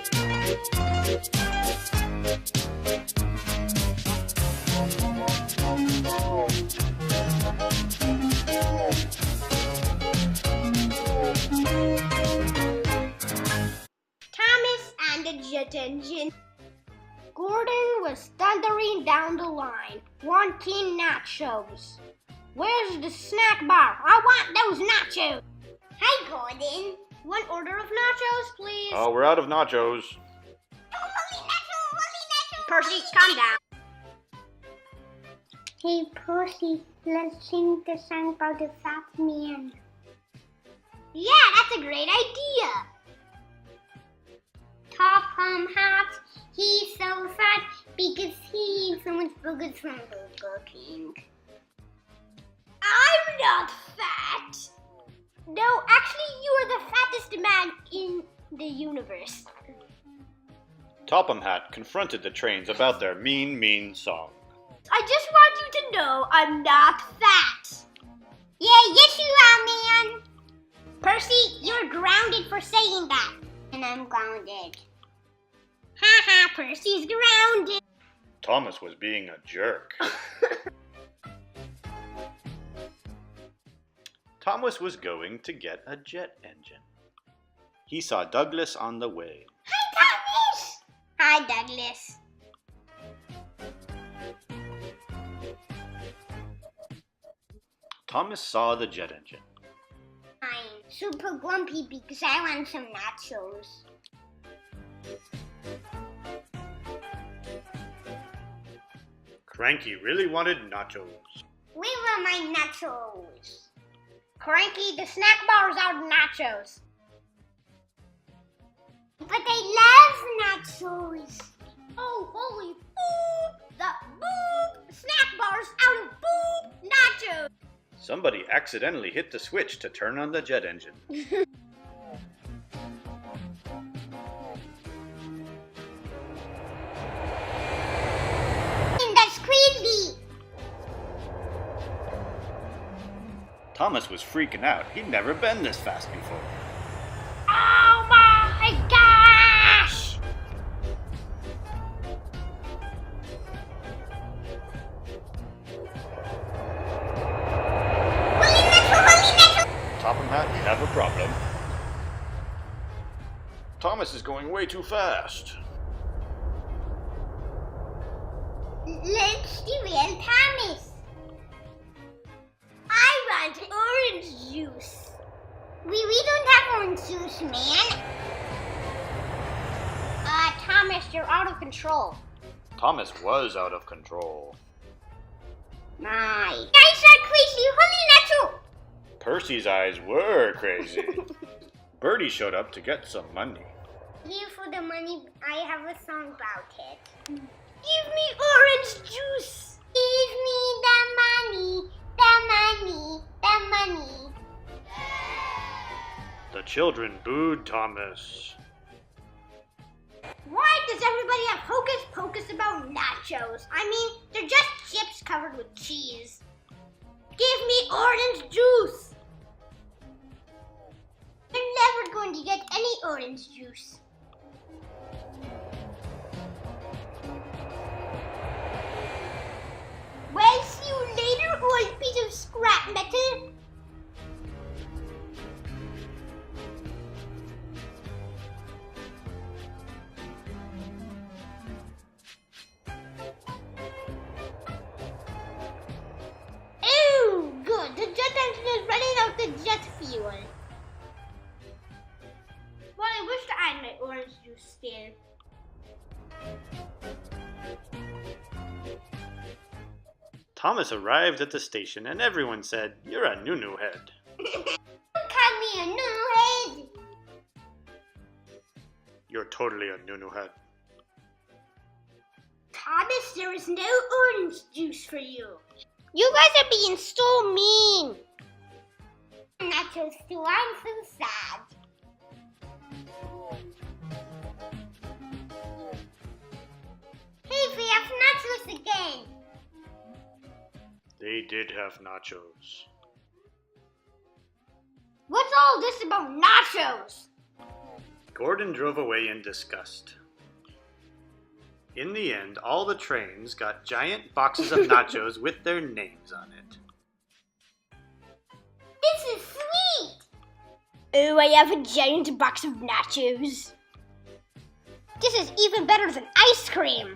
Thomas and the jet engine. Gordon was thundering down the line, wanting nachos. Where's the snack bar? I want those nachos. Hi, Gordon. One order of nachos, please. Oh, we're out of nachos. Percy, calm down. Hey, Percy, let's sing the song about the fat man. Yeah, that's a great idea. Top hat, he's so fat because he eats so much burgers from Burger King. I'm not fat. No, actually, you are the fattest man in the universe. Topham Hatt confronted the trains about their mean song. I just want you to know I'm not fat. Yeah, yes you are, man. Percy, you're grounded for saying that. And I'm grounded. Haha, Percy's grounded. Thomas was being a jerk. Thomas was going to get a jet engine. He saw Douglas on the way. Hi, Douglas. Thomas saw the jet engine. I'm super grumpy because I want some nachos. Cranky really wanted nachos. Where are my nachos? Cranky, the snack bar's out of nachos. But I love nachos. Oh, holy boop! The boop! Snack bar's out of boop! Nachos! Somebody accidentally hit the switch to turn on the jet engine. That's crazy. Thomas was freaking out. He'd never been this fast before. Oh my gosh! Topham Hatt, you have a problem. Thomas is going way too fast. Let's derail Thomas. I want orange juice. We don't have orange juice, man. Thomas, you're out of control. Thomas was out of control. My. Guys are crazy. Holy nacho. Percy's eyes were crazy. Bertie showed up to get some money. Here for the money. I have a song about it. Give me orange juice. Give me the money, the money, the money. The children booed Thomas. Why does everybody have hocus pocus about nachos? I mean, they're just chips covered with cheese. Give me orange juice. You're never going to get any orange juice. Well, see you later, old piece of scrap metal. Ew, good. The jet engine is running out the jet fuel. Well, I wish I had my orange juice still. Thomas arrived at the station and everyone said, "You're a nunu head." Don't call me a new head. You're totally a nunu head. Thomas, there is no orange juice for you. You guys are being so mean. Nachos too. I'm so sad. Hey, we have nachos again. They did have nachos. What's all this about nachos? Gordon drove away in disgust. In the end, all the trains got giant boxes of nachos with their names on it. This is sweet! Oh, I have a giant box of nachos. This is even better than ice cream.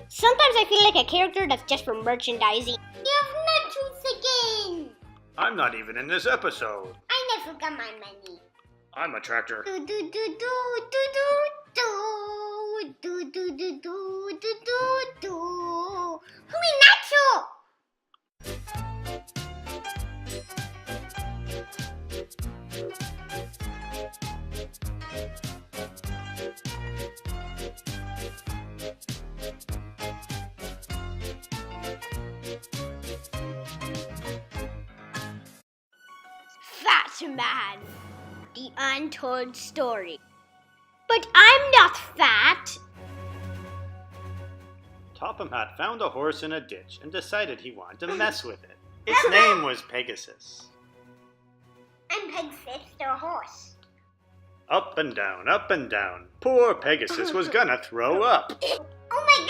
Sometimes I feel like a character that's just for merchandising. You have nachos again! I'm not even in this episode. I never got my money. I'm a tractor. Do do do do do do do do do do do do do do. Humi nacho! Fat Man, the untold story. But I'm not fat. Topham Hatt found a horse in a ditch and decided he wanted to mess with it. Its name was Pegasus. I'm Pegasus, the horse. Up and down, up and down. Poor Pegasus was gonna throw up. Oh my